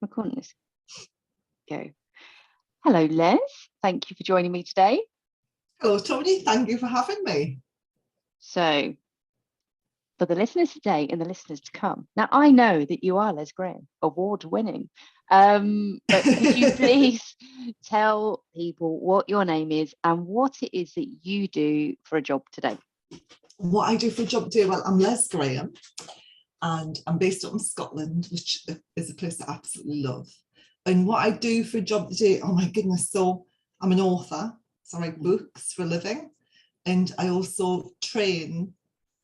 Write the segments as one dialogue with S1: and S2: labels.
S1: Recording this. Go. Hello, Les. Thank you for joining me today.
S2: Hello, Tony. Thank you for having me.
S1: So, for the listeners today and the listeners to come, now I know that you are Lez Graham, award-winning, but could you please tell people what your name is and what it is that you do for a job today?
S2: What I do for a job today, well, I'm Lez Graham and I'm based up in Scotland, which is a place I absolutely love. And what I do for a job today, oh my goodness, so I'm an author, so I write books for a living, and I also train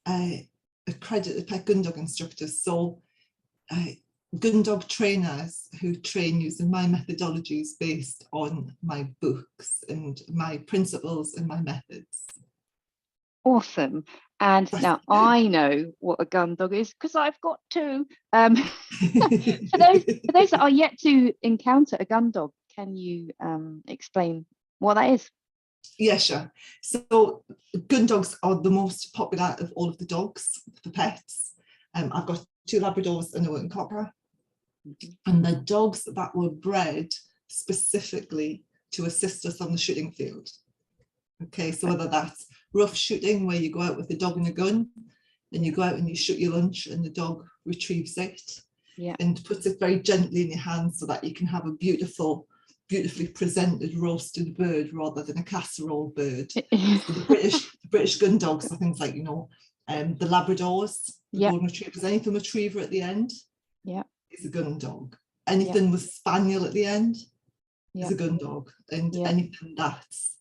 S2: accredited pet gun dog instructors, so gun dog trainers who train using my methodologies based on my books and my principles and my methods.
S1: Awesome. And now I know what a gun dog is because I've got two. For those that are yet to encounter a gun dog, can you explain what that is?
S2: Yeah, sure. So gun dogs are the most popular of all of the dogs for pets. I've got 2 Labradors and a Working Cocker. And the dogs that were bred specifically to assist us on the shooting field. Okay, so whether that's rough shooting where you go out with the dog and a gun, and you go out and you shoot your lunch and the dog retrieves it, and puts it very gently in your hands so that you can have a beautifully presented roasted bird rather than a casserole bird. So the British gun dogs are things like, the Labradors, the Golden Retrievers, anything retriever at the end is a gun dog. Anything with spaniel at the end is a gun dog. And anything that's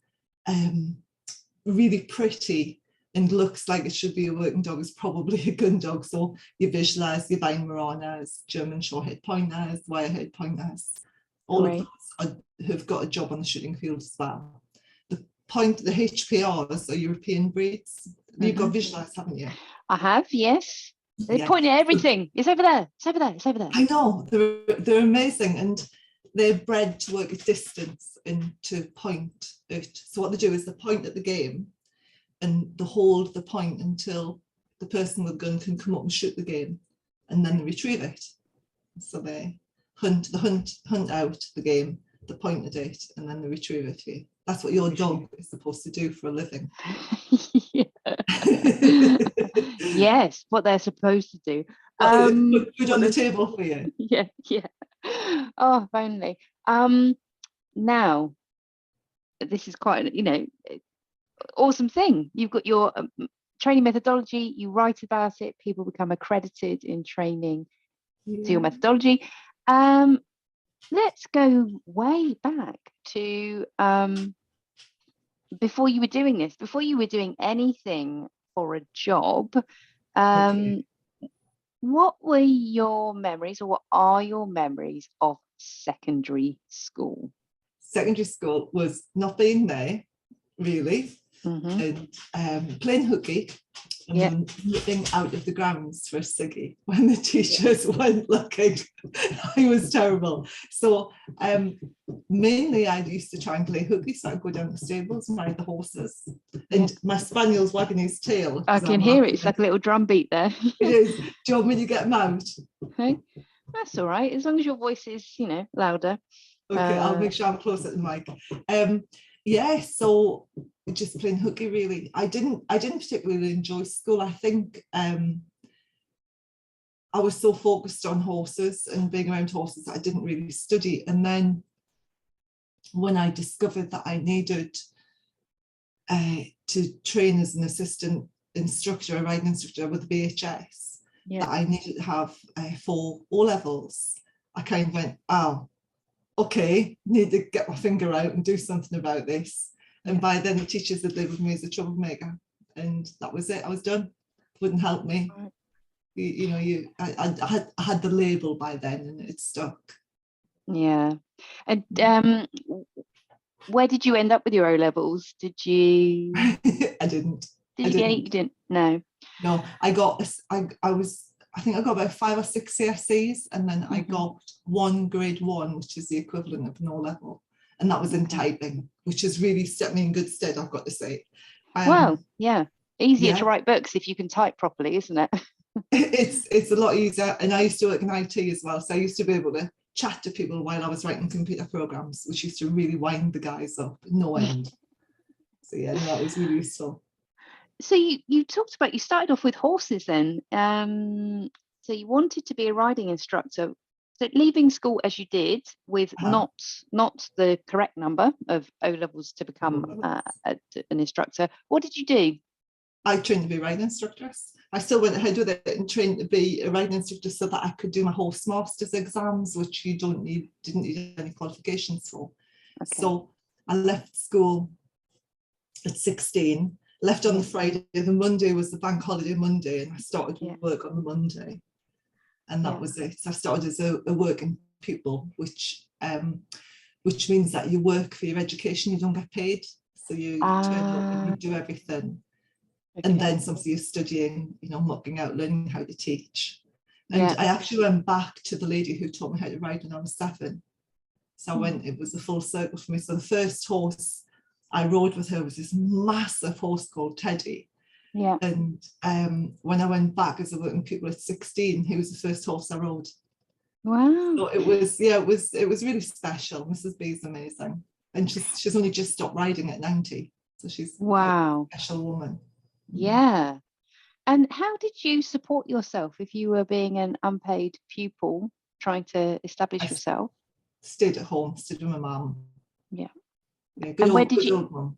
S2: really pretty and looks like it should be a working dog is probably a gun dog. So your Visualise, your Weimaranas, German Shorthair Pointers, Wirehead Pointers, all of those have got a job on the shooting field as well. The HPRs are European breeds. You've got Visualise, haven't you?
S1: I have, yes. They're pointing at everything. It's over there. It's over there. It's over there.
S2: I know. They're amazing, and they're bred to work at distance and to point out. So what they do is they point at the game and they hold the point until the person with the gun can come up and shoot the game, and then they retrieve it. So they hunt out the game, they point at it, and then they retrieve it for you. That's what your dog is supposed to do for a living.
S1: Yes, what they're supposed to do.
S2: Put food on the table for you.
S1: Yeah. Oh, if only. Now, this is quite awesome thing. You've got your training methodology. You write about it. People become accredited in training to your methodology. Let's go way back to before you were doing this, before you were doing anything for a job. What were your memories, or what are your memories of secondary school?
S2: Secondary school was not being there, really, and playing hooky and then nipping out of the grounds for a ciggy when the teachers weren't looking. I was terrible. So mainly I used to try and play hooky, so I'd go down the stables and ride the horses. And my spaniel's wagging his tail.
S1: I can hear it. It's like a little drum beat there.
S2: It is. Do you want me to get him out?
S1: Okay. That's all right, as long as your voice is, louder.
S2: Okay, I'll make sure I'm close at the mic. So just playing hooky, really. I didn't particularly enjoy school. I think I was so focused on horses and being around horses that I didn't really study. And then when I discovered that I needed to train as an assistant instructor, a riding instructor with the BHS, that I needed to have 4 O-levels, I kind of went, okay, need to get my finger out and do something about this. And by then the teachers had labelled me as a troublemaker, and that was it. I was done. Wouldn't help me. I had the label by then, and it stuck.
S1: Yeah. And where did you end up with your O levels? Did you?
S2: I didn't.
S1: You didn't? No.
S2: No, I think I got about 5 or 6 CSEs, and then I got 1 grade 1, which is the equivalent of an O level, and that was in typing, which has really set me in good stead, I've got to say.
S1: Easier to write books if you can type properly, isn't it?
S2: It's a lot easier, and I used to work in IT as well, so I used to be able to chat to people while I was writing computer programs, which used to really wind the guys up, no end. So yeah, no, that was really useful.
S1: So you talked about, you started off with horses then. So you wanted to be a riding instructor. So leaving school as you did with not the correct number of O levels to become an instructor, what did you do?
S2: I trained to be a riding instructor. I still went ahead with it and trained to be a riding instructor so that I could do my horse masters exams, which you didn't need any qualifications for. Okay. So I left school at 16, left on the Friday. The Monday was the bank holiday Monday, and I started work on the Monday, and that was it. So I started as a working pupil, which means that you work for your education, you don't get paid, so you turn up and you do everything. Okay. And then something you're studying, you know, mucking out, learning how to teach. And I actually went back to the lady who taught me how to ride when I was 7. So I went, it was a full circle for me. So the first horse I rode with her was this massive horse called Teddy. Yeah. And when I went back as a working pupil at 16, he was the first horse I rode.
S1: Wow.
S2: So it was really special. Mrs. B is amazing. And she's only just stopped riding at 90. So she's a special woman.
S1: Yeah. And how did you support yourself if you were being an unpaid pupil trying to establish yourself?
S2: Stayed at home, stayed with my mum.
S1: Yeah.
S2: Good old mum.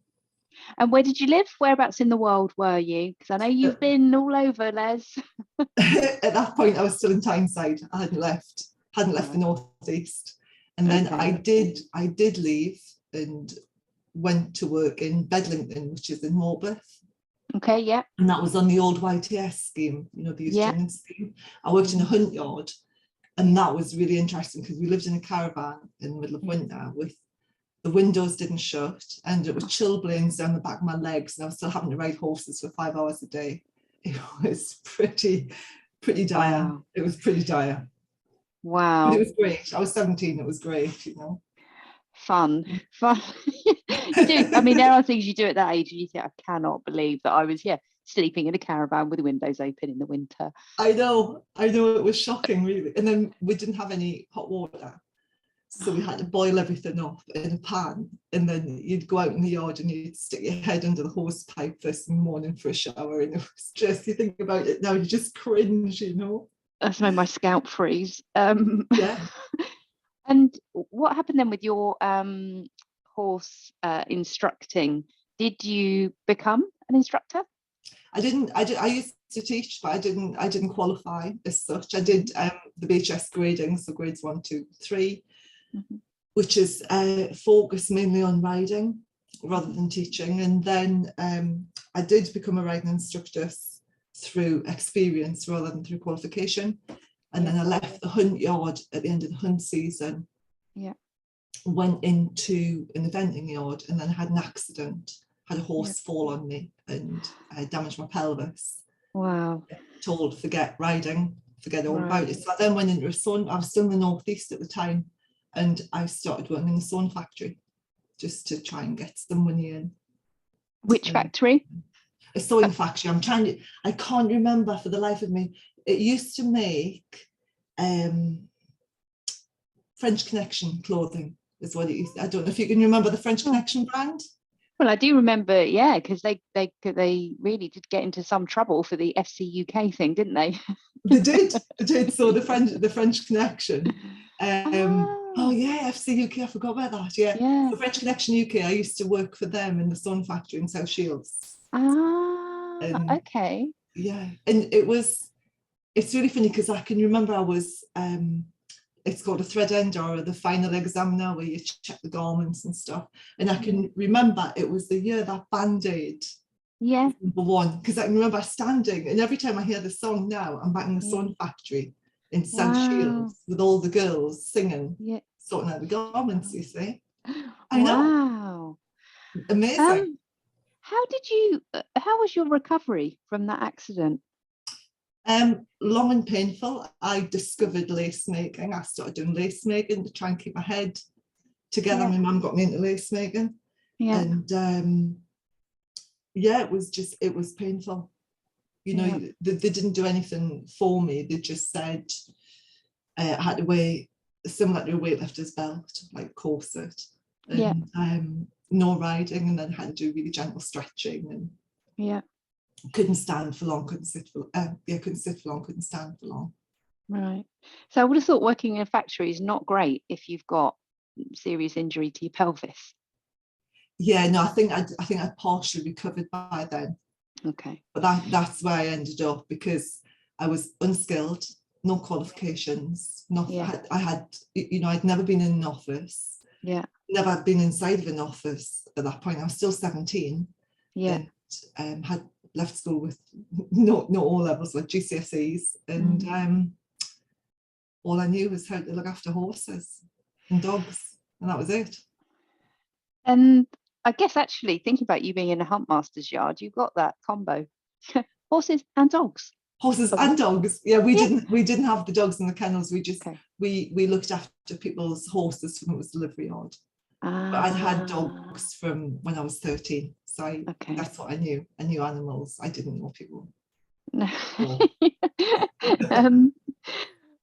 S1: And where did you live? Whereabouts in the world were you? Because I know you've been all over, Les.
S2: At that point, I was still in Tyneside. I hadn't left the northeast. And then I did leave and went to work in Bedlington, which is in Morpeth.
S1: Okay, yeah.
S2: And that was on the old YTS scheme, you know, the youth training scheme. I worked in a hunt yard, and that was really interesting because we lived in a caravan in the middle of winter with the windows didn't shut, and it was chilblains down the back of my legs, and I was still having to ride horses for 5 hours a day. It was pretty dire. Wow. It was pretty dire.
S1: Wow.
S2: But it was great. I was 17, it was great, you know.
S1: Fun. You do. I mean, there are things you do at that age and you think, I cannot believe that I was sleeping in a caravan with the windows open in the winter.
S2: I know, it was shocking, really. And then we didn't have any hot water, so we had to boil everything up in a pan, and then you'd go out in the yard and you'd stick your head under the hose pipe first in the morning for a shower, and it was just, you think about it now, you just cringe, you know.
S1: That's made my scalp freeze.
S2: Yeah.
S1: And what happened then with your horse instructing? Did you become an instructor?
S2: I used to teach, but I didn't qualify as such. I did the BHS grading, so grades 1, 2, 3, which is focused mainly on riding rather than teaching. And then I did become a riding instructor through experience rather than through qualification. And then I left the hunt yard at the end of the hunt season. Yeah. Went into an eventing yard, and then I had an accident. Had a horse fall on me, and I damaged my pelvis.
S1: Wow.
S2: Told, forget riding, forget all about it. So I then went into a sawn. I was still in the northeast at the time, and I started working in the sawn factory just to try and get some money in.
S1: Which factory?
S2: A sewing factory. I can't remember for the life of me. It used to make French Connection clothing is what it used to. I don't know if you can remember the French Connection brand.
S1: Well, I do remember, because they really did get into some trouble for the FC UK thing, didn't they?
S2: They did. So the French Connection. FC UK. I forgot about that. Yeah. The French Connection UK. I used to work for them in the sawn factory in South Shields.
S1: Okay.
S2: Yeah, and it's really funny because I can remember I was. It's called a thread ender, or the final exam now, where you check the garments and stuff. And I can remember it was the year that Band-Aid was #1, because I can remember standing, and every time I hear the song now, I'm back in the sawn factory in South Shields with all the girls singing, sorting out the garments, you see. I know. Amazing.
S1: How was your recovery from that accident?
S2: Long and painful. I discovered lace making. I started doing lace making to try and keep my head together. My mum got me into lace making. And it was painful. You know, they didn't do anything for me. They just said I had to wear similar to a weightlifter's belt, like corset,
S1: Yeah.
S2: and no riding, and then had to do really gentle stretching, and
S1: Yeah.
S2: couldn't stand for long, couldn't sit for long, couldn't stand for long.
S1: Right. So I would have thought working in a factory is not great if you've got serious injury to your pelvis.
S2: Yeah, no, I think I'd partially recovered by then.
S1: Okay.
S2: But that's where I ended up, because I was unskilled, no qualifications, I had, I'd never been in an office.
S1: Yeah.
S2: Never been inside of an office at that point. I was still 17.
S1: Yeah.
S2: And had left school with no O levels, like GCSEs, and all I knew was how to look after horses and dogs, and that was it.
S1: And I guess actually thinking about you being in a huntmaster's yard, you got that combo. Horses and dogs.
S2: Horses and dogs. Yeah, we didn't have the dogs in the kennels. We just we looked after people's horses from it was delivery yard. But I'd had dogs from when I was 13, so that's what I knew. I knew animals. I didn't know people.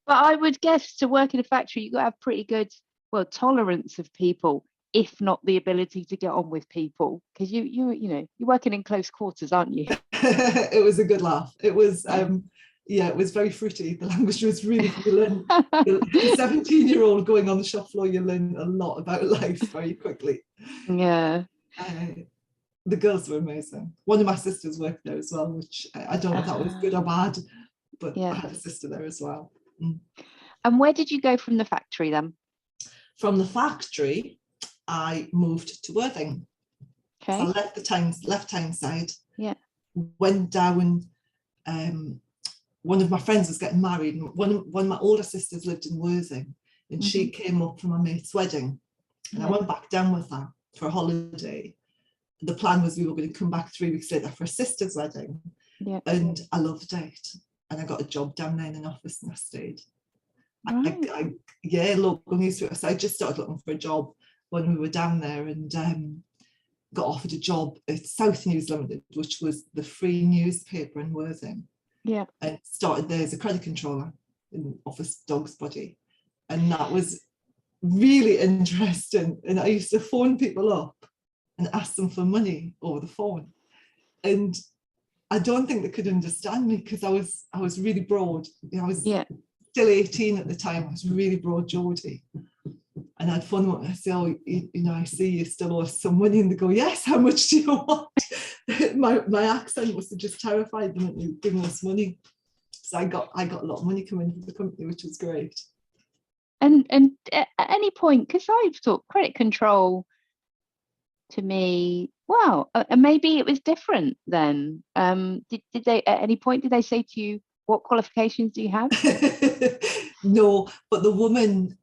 S1: But I would guess to work in a factory, you've got to have pretty good, tolerance of people, if not the ability to get on with people, because you're working in close quarters, aren't you?
S2: It was a good laugh. It was it was very fruity. The language was really, you learn, a 17-year-old going on the shop floor, you learn a lot about life very quickly.
S1: Yeah.
S2: The girls were amazing. One of my sisters worked there as well, which I don't know if that was good or bad, but I had a sister there as well.
S1: And where did you go from the factory then?
S2: From the factory, I moved to Worthing.
S1: Okay.
S2: So I left Tyneside.
S1: Yeah.
S2: Went down. One of my friends was getting married, and one of my older sisters lived in Worthing, and she came up for my mate's wedding, and I went back down with her for a holiday. The plan was we were going to come back 3 weeks later for a sister's wedding, and I loved it, and I got a job down there in an office, and I stayed.
S1: Right.
S2: So I just started looking for a job when we were down there, and got offered a job at South News Limited, which was the free newspaper in Worthing.
S1: Yeah.
S2: And started there as a credit controller in office dog's body, and that was really interesting. And I used to phone people up and ask them for money over the phone, and I don't think they could understand me, because I was really broad. I was still 18 at the time. I was really broad Geordie, and I'd phone them up and I'd say, "Oh, I see you still owe us some money," and they go, "Yes, how much do you want?" my accent was to just terrify them into giving us money. So I got a lot of money coming into the company, which was great.
S1: And at any point, because I thought credit control to me, and maybe it was different then. Did they at any point did they say to you, what qualifications do you have?
S2: No, but the woman,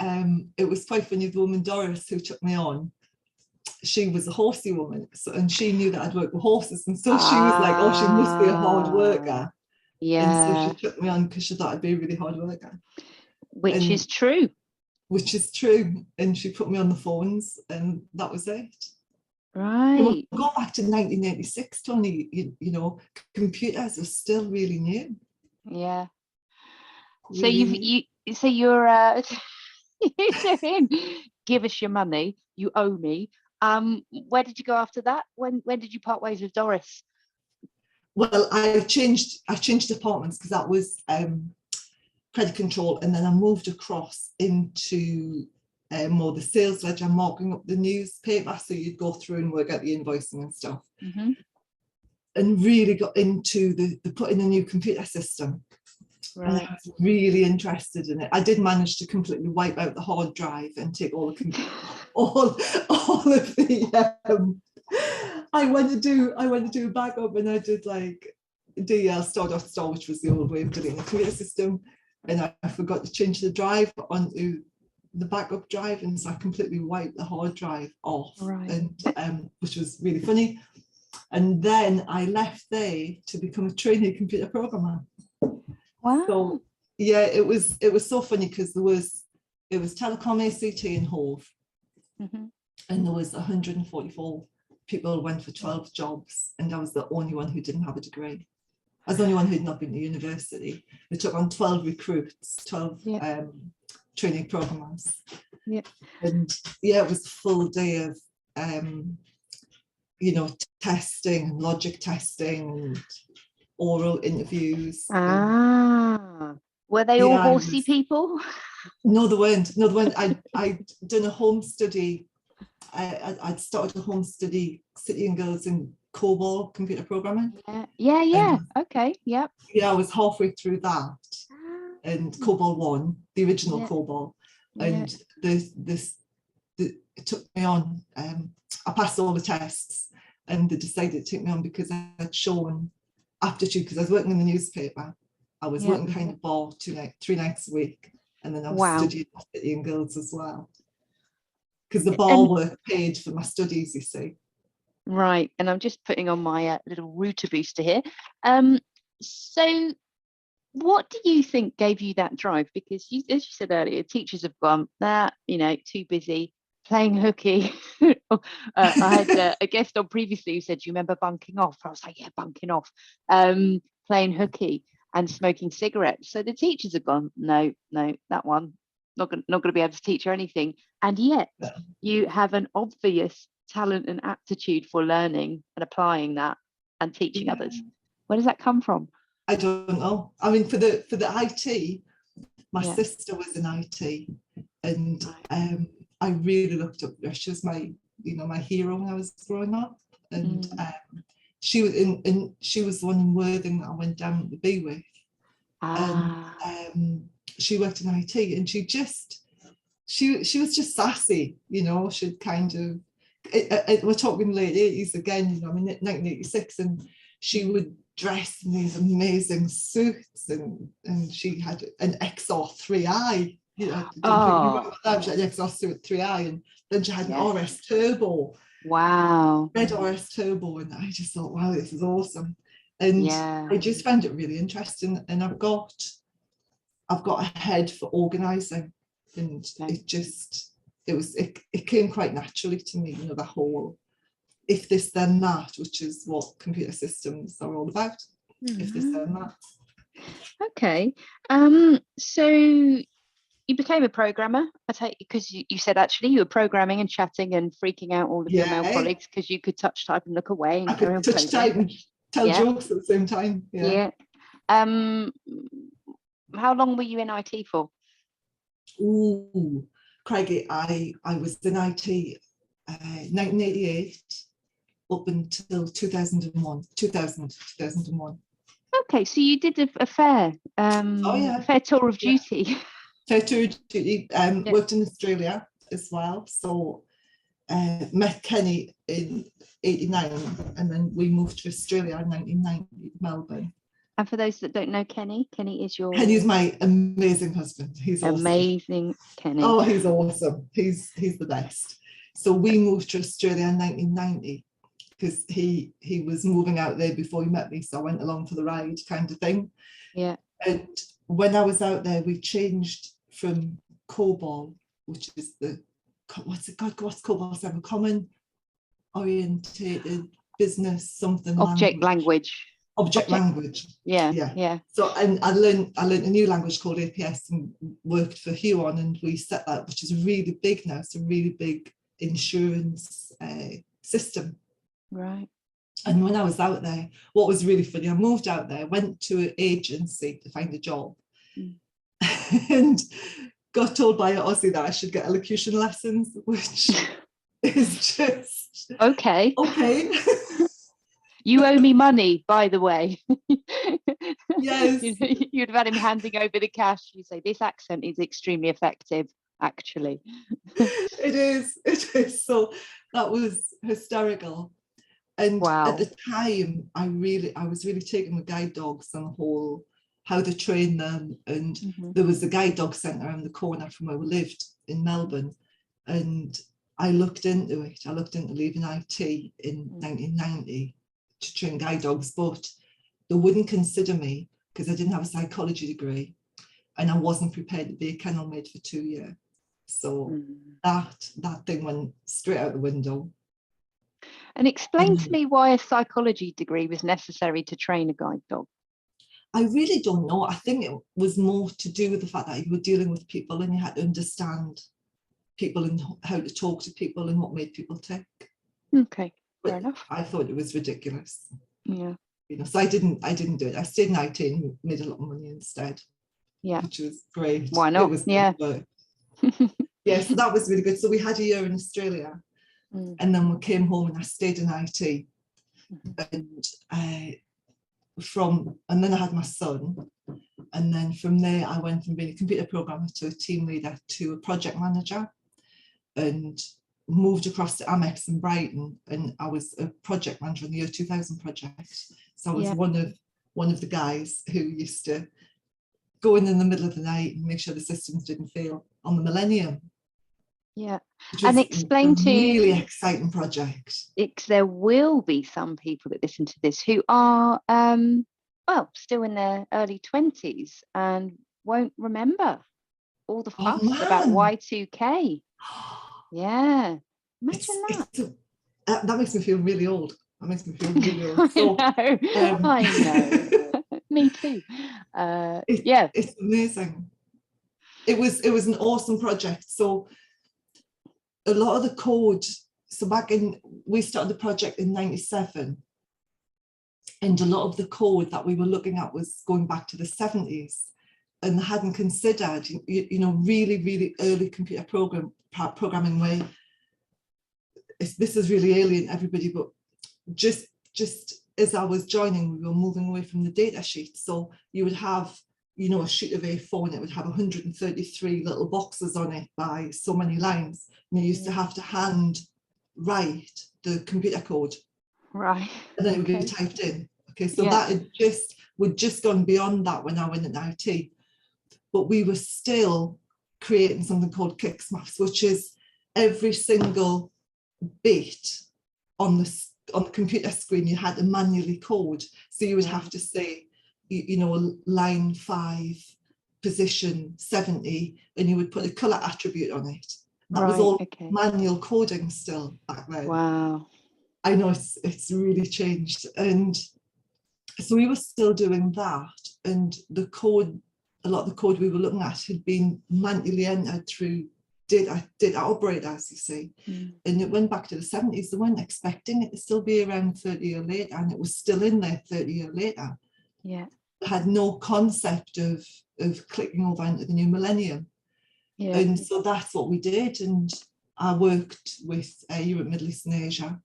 S2: it was quite funny, the woman Doris who took me on, she was a horsey woman, and she knew that I'd worked with horses, and so she was like, "Oh, she must be a hard worker."
S1: Yeah.
S2: And so she took me on because she thought I'd be a really hard worker.
S1: Which is true.
S2: Which is true. And she put me on the phones, and that was it.
S1: Right.
S2: Go back to 1986, Tony, computers are still really new.
S1: Yeah.
S2: So
S1: you're give us your money, you owe me. Where did you go after that? When did you part ways with Doris?
S2: Well, I changed departments, because that was credit control, and then I moved across into more the sales ledger, marking up the newspaper, so you'd go through and work out the invoicing and stuff. And really got into the putting a new computer system. Right. And I was really interested in it. I did manage to completely wipe out the hard drive and take all the all of the I went to do a backup, and I did like DL star.star, which was the old way of doing the computer system, and I forgot to change the drive onto the backup drive, and so I completely wiped the hard drive off. Right. And which was really funny. And then I left there to become a trainee computer programmer.
S1: Wow.
S2: So yeah, it was so funny, because it was telecom, ACT and Hove, and there was 144 people went for 12 jobs, and I was the only one who didn't have a degree. I was the only one who'd not been to university. They took on 12 recruits, 12 training programmers.
S1: Yeah.
S2: And yeah, it was a full day of you know, testing and logic testing and oral interviews.
S1: Ah, were they all
S2: Yeah,
S1: horsey people?
S2: no, they weren't. No, they weren't. I'd done a home study. I'd started a home study, City and Girls in COBOL, computer programming.
S1: Yeah. Okay, yep.
S2: Yeah, I was halfway through that, and COBOL 1, the original
S1: Yeah.
S2: COBOL,
S1: Yeah.
S2: and it took me on. I passed all the tests, and they decided to take me on because I had shown aptitude, because I was working in the newspaper. I was working behind the bar 3 nights a week, and then I was studying at City and Girls as well, because the bar work paid for my studies, you see.
S1: Right, and I'm just putting on my little router booster here. So what do you think gave you that drive? Because you, as you said earlier, teachers have gone, you know, too busy playing hooky. I had a guest on previously who said, do you remember bunking off? I was like, yeah, bunking off. Playing hooky and smoking cigarettes. So the teachers have gone, no, that one, not going to be able to teach her anything. And yet you have an obvious talent and aptitude for learning and applying that and teaching others. Where does that come from?
S2: I don't know. I mean, for the IT, my sister was in IT, and I really looked up to her. She was my, you know, my hero when I was growing up, and she was she was the one in Worthing that I went down to be with, and she worked in IT, and she was just sassy, you know. She'd kind of, we're talking late 80s again, you know, I mean 1986, and she would dress in these amazing suits, and she had an XR3i, you know. You remember that? She had an XR suit 3i, and then she had an RS Turbo.
S1: Wow.
S2: Red RS Turbo, and I just thought, wow, this is awesome. And I just found it really interesting, and I've got a head for organising, and it came quite naturally to me, you know, the whole if this then that, which is what computer systems are all about. If this then that.
S1: Okay. So you became a programmer, I take, because you said actually you were programming and chatting and freaking out all of your male colleagues because you could touch, type and look away and carry on
S2: touch, type and tell jokes at the same time.
S1: How long were you in IT for?
S2: Ooh, Craigie, I was in IT 1988 up until 2001.
S1: Okay, so you did a fair fair tour of duty.
S2: Fair tour of duty. Worked in Australia as well, so met Kenny in 89, and then we moved to Australia in 1990, Melbourne.
S1: And for those that don't know Kenny is your...
S2: Kenny's my amazing husband. He's
S1: amazing, awesome. Kenny.
S2: Oh, he's awesome. He's the best. So we moved to Australia in 1990 because he was moving out there before he met me, so I went along for the ride kind of thing.
S1: Yeah.
S2: And when I was out there, we changed from COBOL, which is what's COBOL 7? Common orientated business something
S1: object language.
S2: Object language. Yeah. So and I learned a new language called APS and worked for PHEW on, and we set that, which is really big now. It's a really big insurance system.
S1: Right.
S2: And when I was out there, what was really funny, I moved out there, went to an agency to find a job, and got told by an Aussie that I should get elocution lessons, which is just
S1: okay. You owe me money, by the way.
S2: Yes.
S1: You'd have had him handing over the cash. You say, this accent is extremely effective, actually.
S2: It is. So that was hysterical. And at the time, I was really taken with guide dogs and the whole, how to train them. And there was a guide dog centre around the corner from where we lived in Melbourne. And I looked into it. I looked into leaving IT in 1990 to train guide dogs, but they wouldn't consider me because I didn't have a psychology degree and I wasn't prepared to be a kennel maid for 2 years. So that thing went straight out the window.
S1: And explain to me why a psychology degree was necessary to train a guide dog.
S2: I really don't know. I think it was more to do with the fact that you were dealing with people and you had to understand people and how to talk to people and what made people tick.
S1: Okay, fair
S2: But
S1: enough.
S2: I thought it was ridiculous.
S1: Yeah.
S2: You know, so I didn't do it. I stayed in IT and made a lot of money instead.
S1: Yeah.
S2: Which was great.
S1: Why
S2: It
S1: not?
S2: was
S1: Yeah.
S2: good, yeah, so that was really good. So we had a year in Australia, and then we came home and I stayed in IT. And then I had my son, and then from there I went from being a computer programmer to a team leader to a project manager, and moved across to Amex in Brighton, and I was a project manager on the year 2000 project. So I was one of the guys who used to go in the middle of the night and make sure the systems didn't fail on the Millennium.
S1: Yeah.
S2: Which
S1: And
S2: was
S1: explain
S2: a
S1: to
S2: really exciting project.
S1: there will be some people that listen to this who are well, still in their early 20s and won't remember all the
S2: Oh
S1: fuss about
S2: man.
S1: Y2K. Yeah. Imagine that.
S2: That makes me feel really old. That makes me feel really old. So,
S1: I know. Me too. Yeah.
S2: It's amazing. It was an awesome project. So a lot of the code, so we started the project in 97, and a lot of the code that we were looking at was going back to the 70s, and hadn't considered, you know, really, really early computer programming where this is really alien, everybody, but just as I was joining, we were moving away from the data sheet. So you would have, you know, a sheet of A4 and it would have 133 little boxes on it by so many lines. And you used to have to hand write the computer code.
S1: Right.
S2: And then it would be typed in. Okay, so we'd just gone beyond that when I went in IT. But we were still creating something called Kicks Maths, which is every single bit on the computer screen you had to manually code. So you would have to say, you know, line 5, position 70, and you would put a colour attribute on it. That was all manual coding still back then.
S1: Wow.
S2: I know it's really changed. And so we were still doing that, and the code, a lot of the code we were looking at had been manually entered through data operators, you see. And it went back to the 70s. They weren't expecting it to still be around 30 years later, and it was still in there 30 years later.
S1: Yeah.
S2: They had no concept of clicking over into the new millennium. Yeah. And so that's what we did. And I worked with Europe, Middle East and Asia.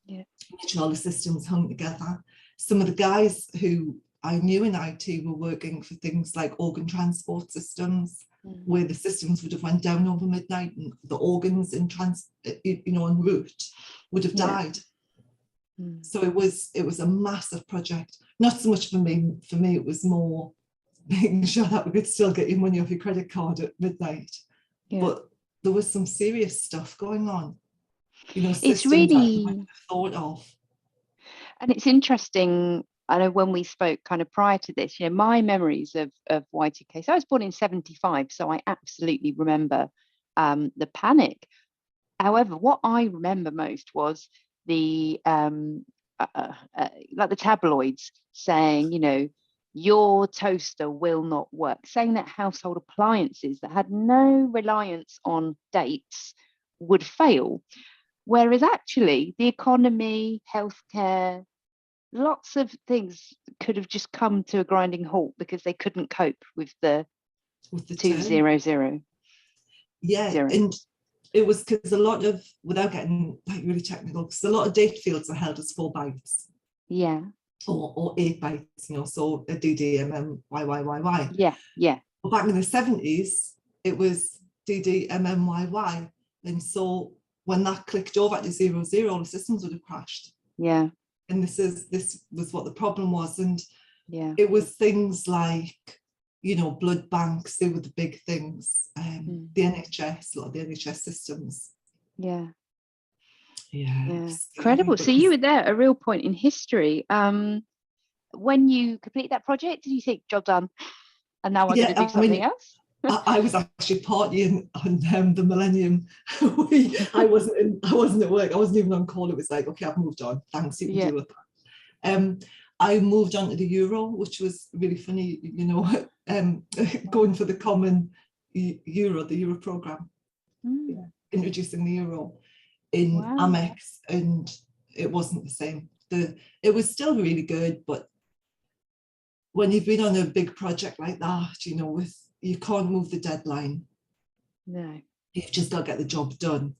S2: Yeah. Made sure all the systems hung together. Some of the guys who I knew in IT were working for things like organ transport systems, where the systems would have went down over midnight and the organs en route would have died. So it was a massive project. Not so much for me. For me, it was more making sure that we could still get your money off your credit card at midnight. Yeah. But there was some serious stuff going on. You know, systems
S1: it's really
S2: that you wouldn't have thought of.
S1: And it's interesting. I know when we spoke kind of prior to this, you know, my memories of Y2K. So I was born in 75, so I absolutely remember the panic. However, what I remember most was the like the tabloids saying, you know, your toaster will not work, saying that household appliances that had no reliance on dates would fail. Whereas actually the economy, healthcare, lots of things could have just come to a grinding halt because they couldn't cope with the 200.
S2: Yeah, and it was because a lot of, without getting like really technical, because a lot of date fields are held as 4 bytes.
S1: Yeah.
S2: Or 8 bytes, you know, so a DD, MM, YYYY.
S1: Yeah, yeah.
S2: But back in the 70s, it was DD, MM, YY. And so when that clicked over to 00, the systems would have crashed.
S1: Yeah.
S2: And this was what the problem was. And
S1: yeah,
S2: it was things like, you know, blood banks, they were the big things. The NHS, a lot of the NHS systems.
S1: Yeah.
S2: Yeah.
S1: Incredible. So you were there at a real point in history. When you completed that project, did you think, job done, and now I'm going to do something else?
S2: I was actually partying on the Millennium. I wasn't at work. I wasn't even on call. It was like, okay, I've moved on. Thanks, you can deal with that. I moved on to the Euro, which was really funny, you know, going for the common Euro, the Euro program, introducing the Euro in Amex, and it wasn't the same. It was still really good, but when you've been on a big project like that, you know, you can't move the deadline.
S1: No.
S2: You've just got to get the job done.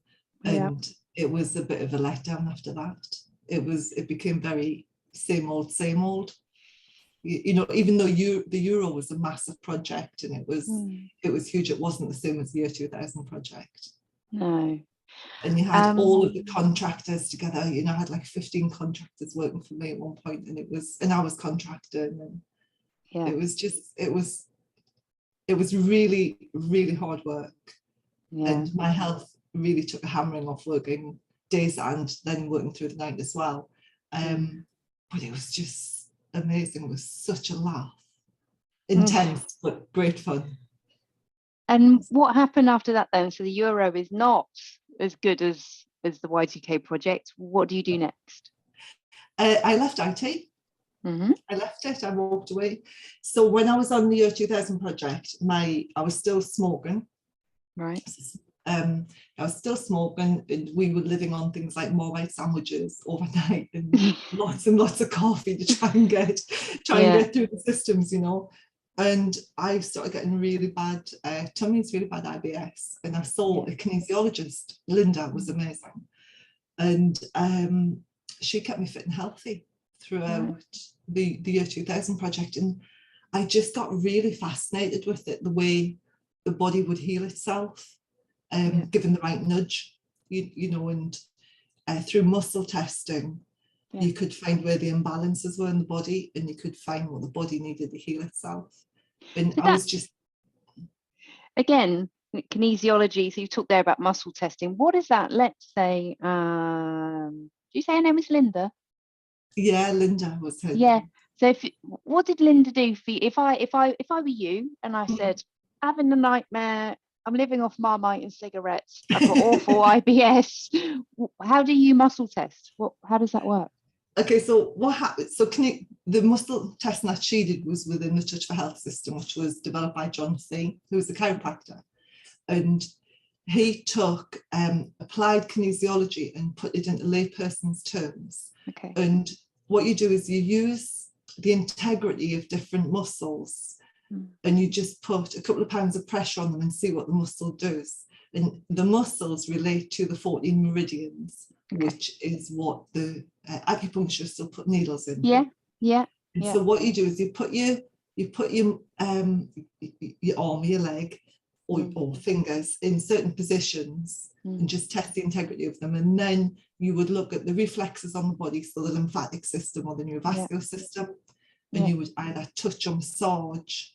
S2: And it was a bit of a letdown after that. It became very same old, same old. You know, even though the Euro was a massive project and it was huge, it wasn't the same as the year 2000 project.
S1: No.
S2: And you had all of the contractors together. You know, I had like 15 contractors working for me at one point, and I was contracting, and it was really, really hard work. And my health really took a hammering off, working days and then working through the night as well. But it was just amazing. It was such a laugh. Intense, but great fun.
S1: And what happened after that then? So the Euro is not as good as the Y2K project. What do you do next?
S2: I left IT. I left it. I walked away. So when I was on the year 2000 project, I was still smoking.
S1: Right.
S2: I was still smoking, and we were living on things like Marmite sandwiches overnight and lots of coffee to try and get through the systems, you know. And I started getting really bad tummies, really bad IBS, and I saw a kinesiologist. Linda was amazing, and she kept me fit and healthy throughout the year 2000 project, and I just got really fascinated with it, the way the body would heal itself, given the right nudge, you know, and through muscle testing, you could find where the imbalances were in the body, and you could find what the body needed to heal itself. And I was just...
S1: Again, kinesiology, so you talked there about muscle testing. What is that? Let's say, do you say her name is Linda?
S2: Yeah, Linda was her.
S1: Yeah. So what did Linda do for you? If I were you and I said, having a nightmare, I'm living off Marmite and cigarettes, I've got awful IBS, how do you muscle test? How does that work?
S2: Okay, so what happened? So the muscle testing that she did was within the Touch for Health system, which was developed by John C., who was a chiropractor. And he took applied kinesiology and put it into layperson's terms.
S1: Okay.
S2: And what you do is you use the integrity of different muscles, and you just put a couple of pounds of pressure on them and see what the muscle does. And the muscles relate to the 14 meridians, which is what the acupuncturists will put needles in. And so what you do is you put your arm, your leg, or fingers in certain positions and just test the integrity of them. And then you would look at the reflexes on the body, so the lymphatic system or the neurovascular system, and you would either touch or massage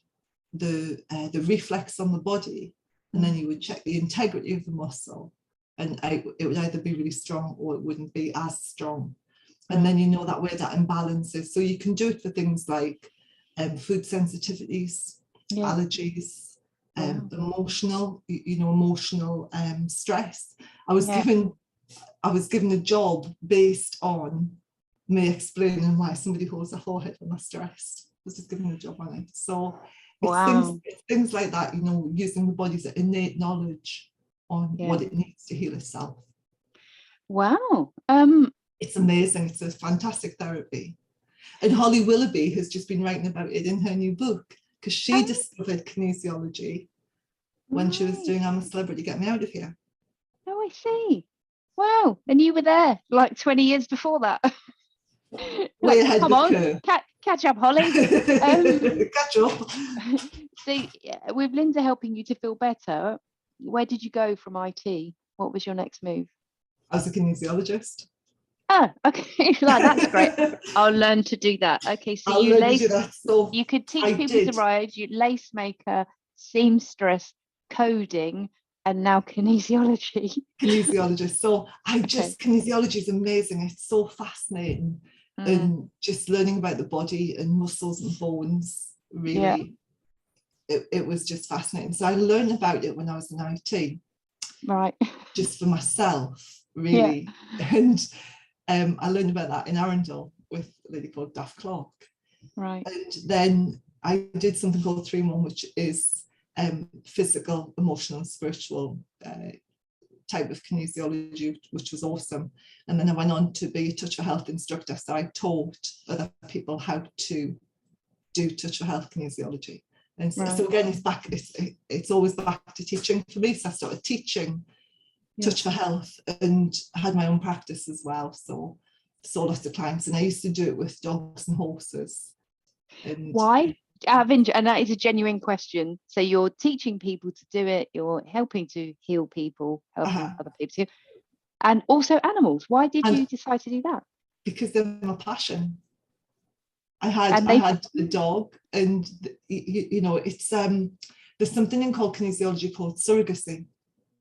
S2: the reflex on the body, and then you would check the integrity of the muscle, and it would either be really strong or it wouldn't be as strong. And then you know that where that imbalance is. So you can do it for things like food sensitivities, allergies, emotional stress. I was given a job based on me explaining why somebody holds their forehead when they're stressed. I was just given a job on it. So it's things like that, you know, using the body's innate knowledge on what it needs to heal itself.
S1: Wow.
S2: It's amazing. It's a fantastic therapy. And Holly Willoughby has just been writing about it in her new book, because she discovered kinesiology when she was doing I'm a Celebrity, Get Me Out of Here.
S1: Oh, I see. Wow. And you were there like 20 years before that.
S2: Way ahead
S1: Come
S2: of
S1: on,
S2: curve.
S1: catch up, Holly.
S2: Catch up.
S1: So with Linda helping you to feel better, where did you go from IT? What was your next move?
S2: I was a kinesiologist.
S1: Oh, okay. That's great. I'll learn to do that. Okay, so you could teach people to ride, you lace maker, seamstress, coding, and now kinesiology.
S2: Kinesiologist. So kinesiology is amazing. It's so fascinating. And just learning about the body and muscles and bones, really, it was just fascinating. So I learned about it when I was in IT.
S1: Right.
S2: Just for myself, really. And I learned about that in Arundel. with a lady called Daft Clark.
S1: Right.
S2: And then I did something called 3-in-1, which is physical, emotional, and spiritual type of kinesiology, which was awesome. And then I went on to be a Touch for Health instructor. So I taught other people how to do Touch for Health kinesiology. And so,
S1: Right.
S2: so again, it's always back to teaching for me. So I started teaching Touch for Health and had my own practice as well. So saw lots of clients, and I used to do it with dogs and horses. And
S1: why? And that is a genuine question. So you're teaching people to do it, you're helping to heal people, helping other people to heal, and also animals. Why did you decide to do that?
S2: Because they're my passion. I had a dog, and you know, it's there's something called kinesiology called surrogacy,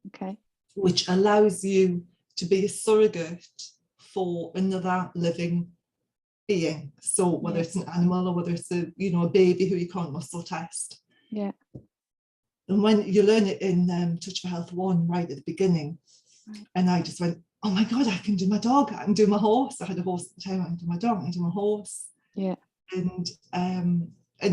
S1: okay,
S2: which allows you to be a surrogate for another living being. So whether it's an animal or whether it's a baby who you can't muscle test.
S1: Yeah.
S2: And when you learn it in Touch for Health 1 right at the beginning, and I just went, oh my God, I can do my dog, I can do my horse. I had a horse at the time, I can do my dog, I can do my horse. Yeah. And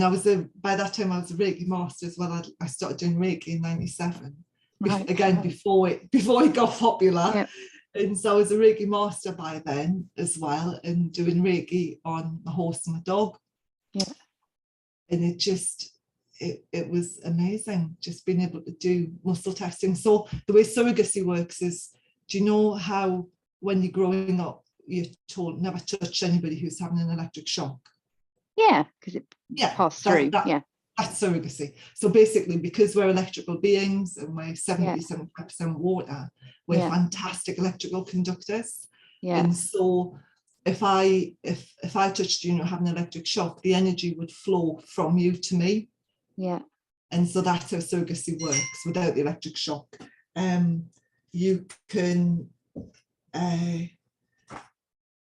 S2: I was by that time I was a Reiki master as well. I started doing Reiki in 97. Right. Again, before it got popular. Yeah. And so I was a Reiki master by then as well, and doing Reiki on my horse and my dog. Yeah. And it was amazing, just being able to do muscle testing. So the way surrogacy works is, do you know how when you're growing up, you're told never touch anybody who's having an electric shock? Yeah, because it passed through. That's surrogacy. So basically, because we're electrical beings and we're 75% water, we're fantastic electrical conductors. Yeah. And so if I touched you, have an electric shock, the energy would flow from you to me. Yeah. And so that's how surrogacy works without the electric shock. You can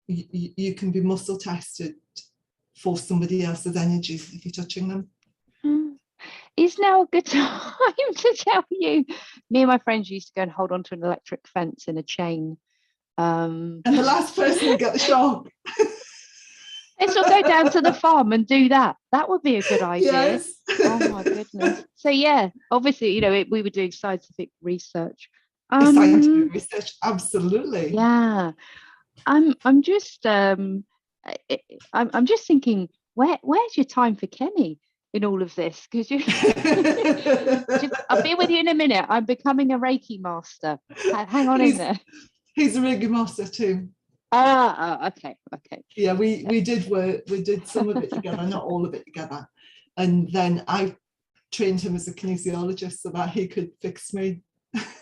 S2: you can be muscle tested for somebody else's energy if you're touching them. Is now a good time to tell you? Me and my friends used to go and hold on to an electric fence in a chain. And the last person to get the shock. Let's all go down to the farm and do that. That would be a good idea. Yes. Oh my goodness. So yeah, obviously, we were doing scientific research. Scientific research, absolutely. Yeah. I'm just thinking, where's your time for Kenny in all of this? Because I'll be with you in a minute. I'm becoming a Reiki master. Hang on in there. He's a Reiki master too. Okay. Yeah, we did some of it together, not all of it together. And then I trained him as a kinesiologist so that he could fix me.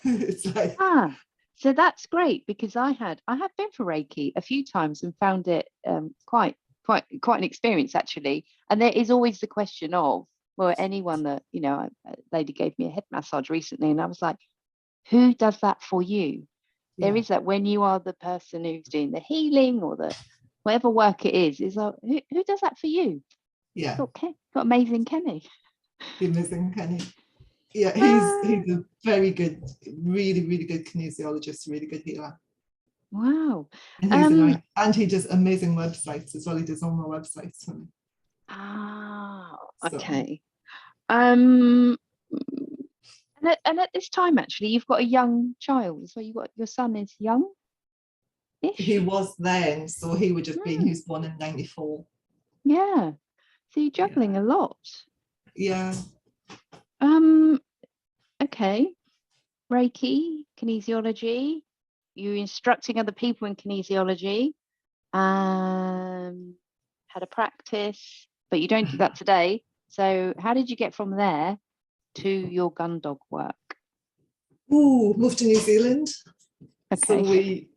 S2: It's like so that's great, because I have been for Reiki a few times and found it quite an experience actually. And there is always the question of, well, anyone that a lady gave me a head massage recently, and I was like, who does that for you? Yeah. There is that when you are the person who's doing the healing or the whatever work it is like, who does that for you? Yeah, got amazing Kenny. Amazing Kenny. Yeah, he's a very good, really, really good kinesiologist, really good healer. Wow. And he does amazing websites as well. He does all my websites for me. Okay. And at this time, actually, you've got a young child. So your son is young? He was then, so he would have been, he was born in 94. Yeah. So you're juggling a lot. Yeah. Okay. Reiki, kinesiology, you're instructing other people in kinesiology, had a practice, but you don't do that today. So how did you get from there to your gun dog work? Moved to New Zealand. Okay. So we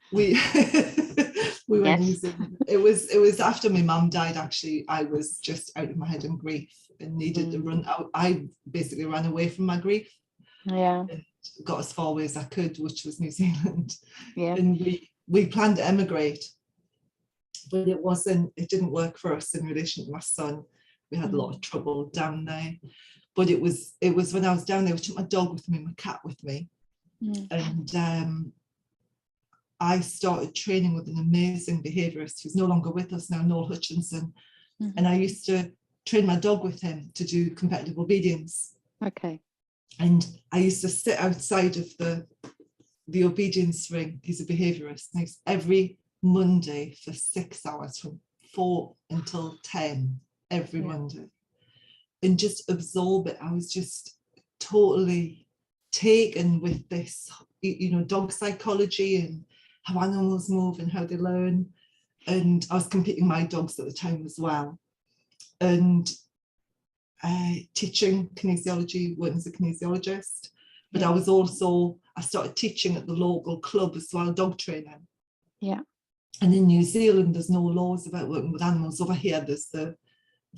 S2: we went to New Zealand. It was after my mum died, actually. I was just out of my head in grief and needed to run out. I basically ran away from my grief. Yeah. And got as far away as I could, which was New Zealand. Yeah. And we planned to emigrate, but it didn't work for us in relation to my son. We had a lot of trouble down there. But it was when I was down there, I took my dog with me, my cat with me. And I started training with an amazing behaviourist who's no longer with us now, Noel Hutchinson. And I used to train my dog with him to do competitive obedience.
S1: Okay.
S2: And I used to sit outside of the obedience ring. He's a behaviourist. And every Monday for 6 hours from 4 until 10 every Monday, and just absorb it. I was just totally taken with this, you know, dog psychology and how animals move and how they learn. And I was competing my dogs at the time as well, and teaching kinesiology, working as a kinesiologist. But I started teaching at the local club as well, dog training.
S1: Yeah.
S2: And in New Zealand, there's no laws about working with animals. Over here, there's the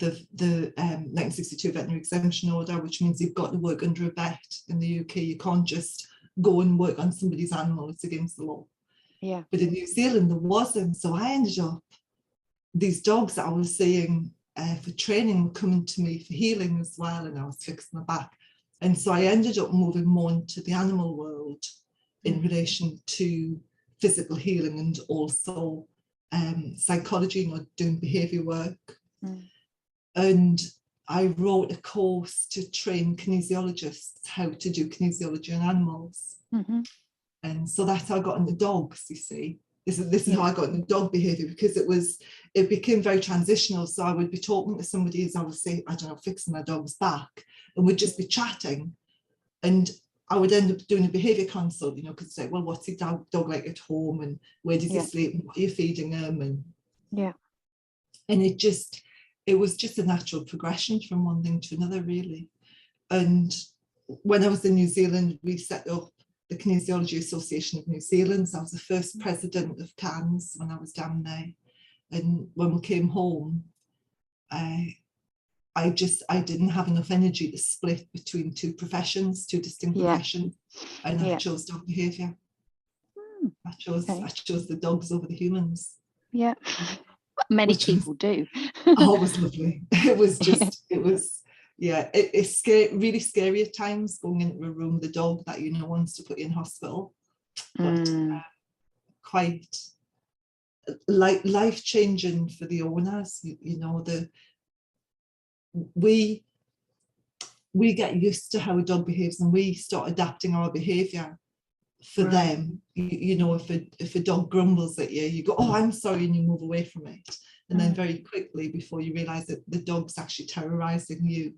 S2: 1962 veterinary exemption order, which means you've got to work under a vet in the UK. You can't just go and work on somebody's animal. It's against the law.
S1: Yeah.
S2: But in New Zealand, there wasn't. So I ended up, these dogs that I was seeing for training were coming to me for healing as well, and I was fixing my back. And so I ended up moving more into the animal world in relation to physical healing and also psychology, you know, doing behaviour work. And I wrote a course to train kinesiologists how to do kinesiology on animals. And so that's how I got into dogs, you see. This is how I got into dog behaviour, because it became very transitional. So I would be talking to somebody as I was saying, I don't know, fixing my dog's back, and we'd just be chatting. And I would end up doing a behaviour consult, you know, because say, well, what's your dog like at home, and where does he sleep, and what are you feeding him? And and it was just a natural progression from one thing to another, really. And when I was in New Zealand, we set up the Kinesiology Association of New Zealand. So I was the first president of CANS when I was down there. And when we came home, I didn't have enough energy to split between two distinct professions, and I chose dog behaviour. I chose the dogs over the humans.
S1: Yeah, many people do.
S2: Oh, it was lovely. It was just, it's scary, really scary at times, going into a room with a dog that you know wants to put you in hospital, but quite life changing for the owners. You know, we get used to how a dog behaves, and we start adapting our behaviour for them. You know, if a dog grumbles at you, you go, oh, I'm sorry, and you move away from it. And then very quickly, before you realise that the dog's actually terrorising you,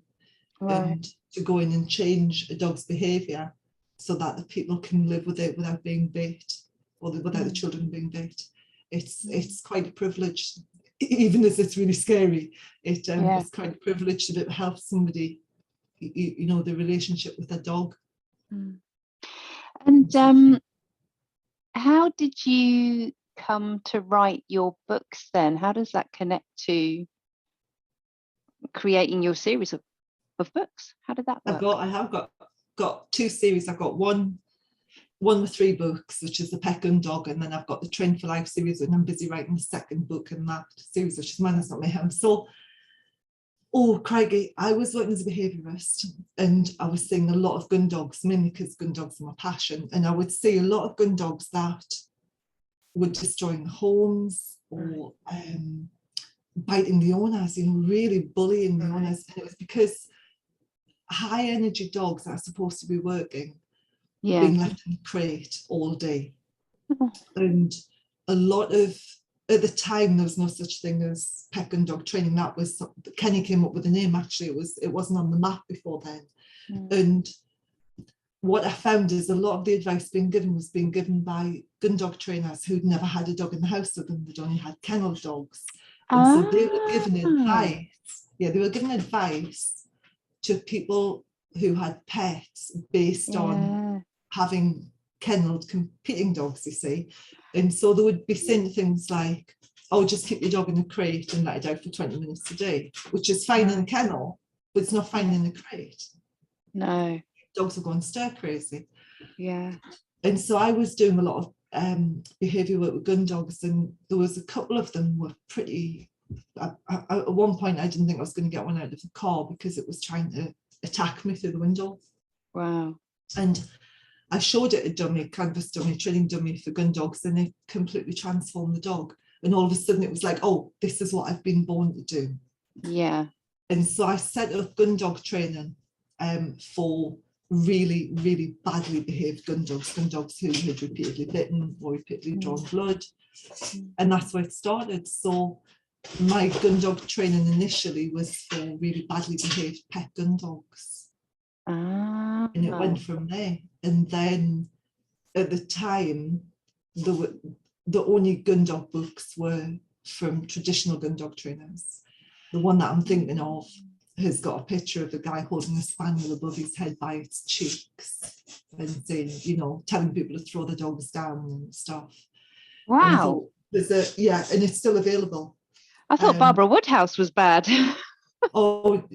S2: and to go in and change a dog's behaviour so that the people can live with it without being bit, or without the children being bit. It's quite a privilege, even as it's really scary. It's quite a privilege to help somebody, you know, the relationship with a dog.
S1: And how did you come to write your books then? How does that connect to creating your series of books? How did that work?
S2: I have got two series. I've got one with 3 books, which is the Pet Gun Dog, and then I've got the Train for Life series, and I'm busy writing the second book in that series, which is Manners Not Mayhem. So, oh crikey, I was working as a behaviourist, and I was seeing a lot of gun dogs, mainly because gun dogs are my passion, and I would see a lot of gun dogs that were destroying homes or biting the owners, you know, really bullying the owners. And it was because high energy dogs that are supposed to be working being left in a crate all day. And a lot of, at the time, there was no such thing as pet gun dog training. That was, Kenny came up with the name, actually. It wasn't on the map before then. And what I found is a lot of the advice being given was being given by gun dog trainers who'd never had a dog in the house with them. They'd only had kennel dogs. And so they were given advice. Yeah, they were given advice to people who had pets based on having kennelled competing dogs, you see. And so they would be saying things like, oh, just keep your dog in a crate and let it out for 20 minutes a day, which is fine in a kennel, but it's not fine in a crate.
S1: No.
S2: Dogs will go and stir crazy.
S1: Yeah.
S2: And so I was doing a lot of behaviour work with gun dogs, and there was a couple of them were pretty, at one point I didn't think I was going to get one out of the car because it was trying to attack me through the window.
S1: Wow.
S2: And I showed it a dummy, canvas dummy, training dummy for gun dogs, and it completely transformed the dog. And all of a sudden it was like, oh, this is what I've been born to do.
S1: Yeah.
S2: And so I set up gun dog training for really, really badly behaved gun dogs who had repeatedly bitten or repeatedly drawn blood. And that's where it started. So my gun dog training initially was for really badly behaved pet gun dogs.
S1: Ah.
S2: And it went from there. And then at the time, the only gun dog books were from traditional gun dog trainers. The one that I'm thinking of has got a picture of a guy holding a spaniel above his head by its cheeks and saying, you know, telling people to throw the dogs down and stuff.
S1: Wow.
S2: And I thought, and it's still available.
S1: I thought Barbara Woodhouse was bad.
S2: Oh,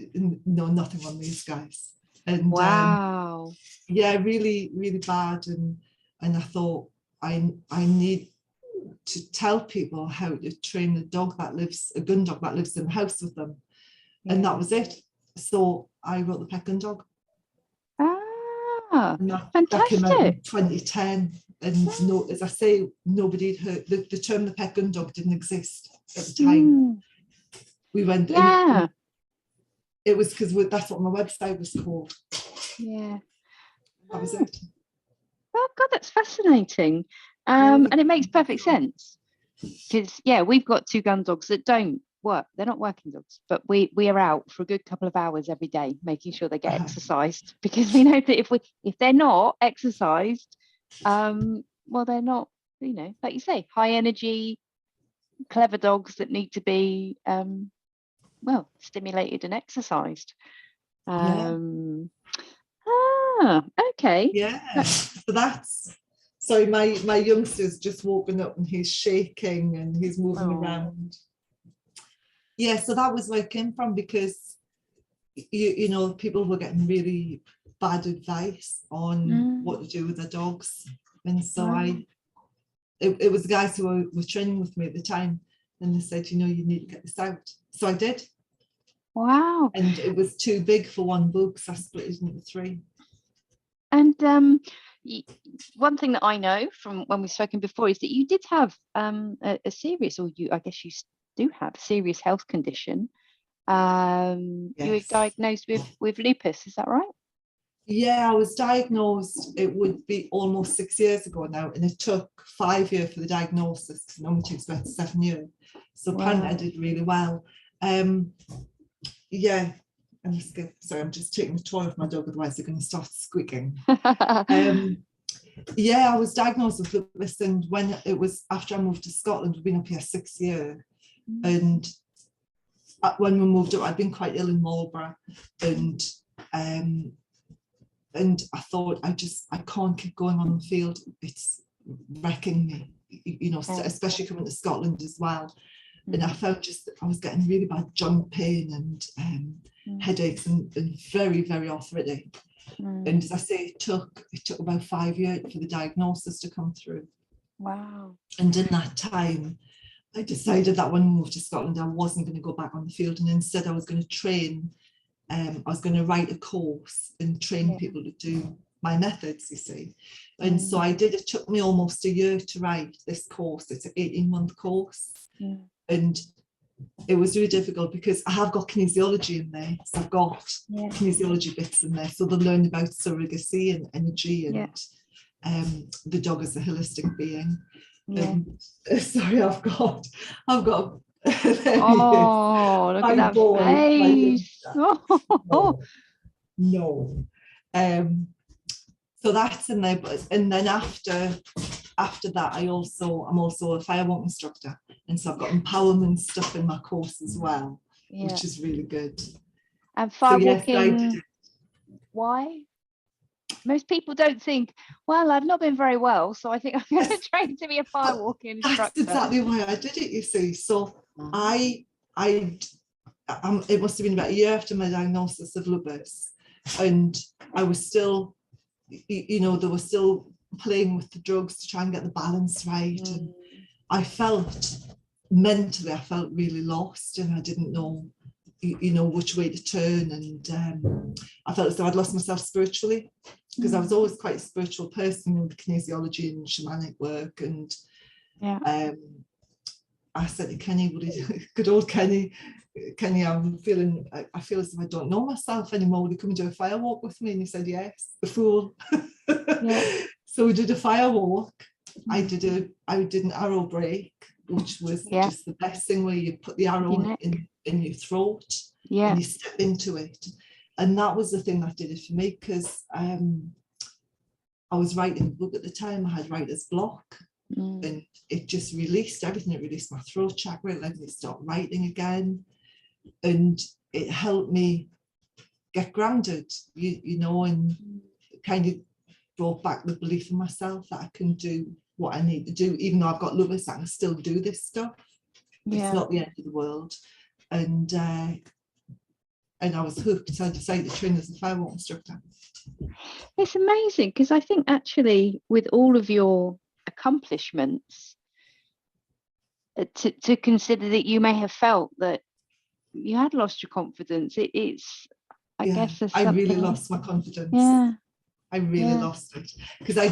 S2: no, nothing on these guys. And
S1: wow.
S2: Really, really bad. And I thought I need to tell people how to train a gun dog that lives in the house with them. Yeah. And that was it. So I wrote the Pet Gun Dog.
S1: Ah,
S2: that came out in 2010. And as I say, nobody had heard the term the Pet Gun Dog didn't exist at the time. We went,
S1: yeah.
S2: It was because that's what my website was called.
S1: Yeah.
S2: That was it.
S1: Oh God, that's fascinating. And it makes perfect sense. Because we've got 2 gun dogs that don't work. They're not working dogs, but we are out for a good couple of hours every day, making sure they get exercised, because we know that if they're not exercised, well, they're not, you know, like you say, high energy, clever dogs that need to be stimulated and exercised. Okay.
S2: Yeah. So my youngster's just woken up and he's shaking and he's moving around. Yeah, so that was where it came from, because you know, people were getting really bad advice on what to do with their dogs. And so it was the guys who were training with me at the time, and they said, you know, you need to get this out. So I did.
S1: Wow.
S2: And it was too big for one book, so I split it into 3.
S1: And one thing that I know from when we've spoken before is that you did have a serious, or I guess you do have a serious health condition. Yes. You were diagnosed with lupus, is that right? Yeah,
S2: I was diagnosed, it would be almost 6 years ago now, and it took 5 years for the diagnosis, because it normally takes about 7 years. So apparently I did really well. I'm just taking the toy off my dog, otherwise they're going to start squeaking. I was diagnosed with lupus, and when it was after I moved to Scotland, we've been up here 6 years, and when we moved up, I'd been quite ill in Marlborough, and I thought, I can't keep going on the field. It's wrecking me, you know, especially coming to Scotland as well. And I felt I was getting really bad joint pain and headaches and very, very arthritic. And as I say, it took about 5 years for the diagnosis to come through.
S1: Wow.
S2: And in that time, I decided that when I moved to Scotland, I wasn't going to go back on the field, and instead I was going to train. I was going to write a course and train people to do my methods, you see. And so I did. It took me almost a year to write this course. It's an 18-month course. And it was really difficult because I have got kinesiology in there. So I've got kinesiology bits in there. So they learn about surrogacy and energy and the dog as a holistic being. Sorry, I've got
S1: oh, look at that face.
S2: No. So that's in there, and then after that, I'm also a firewalk instructor, and so I've got empowerment stuff in my course as well, which is really good.
S1: And firewalking, why? Most people don't think, well, I've not been very well, so I think I'm going to train to be a firewalking instructor.
S2: That's exactly why I did it, you see. So it must have been about a year after my diagnosis of lupus, and I was still, you know, they were still playing with the drugs to try and get the balance right. And I felt mentally really lost, and I didn't know you know, which way to turn. And I felt as though I'd lost myself spiritually, because I was always quite a spiritual person with kinesiology and shamanic work. And I said to Kenny, good old Kenny, I feel as if I don't know myself anymore. Would you come and do a fire walk with me? And he said, yes, the fool. So we did a fire walk. I did an arrow break, which was just the best thing, where you put the arrow in your throat and you step into it. And that was the thing that did it for me, because I was writing a book at the time. I had writer's block. And it just released everything. It released my throat chakra. It let me start writing again, and it helped me get grounded, you know, and kind of brought back the belief in myself that I can do what I need to do. Even though I've got lupus, I can still do this stuff. It's not the end of the world. And I was hooked, so I decided to train as a firewalk instructor.
S1: It's amazing, because I think actually with all of your accomplishments, to consider that you may have felt that you had lost your confidence, it's I guess there's something.
S2: I really lost my confidence. I really lost it, because I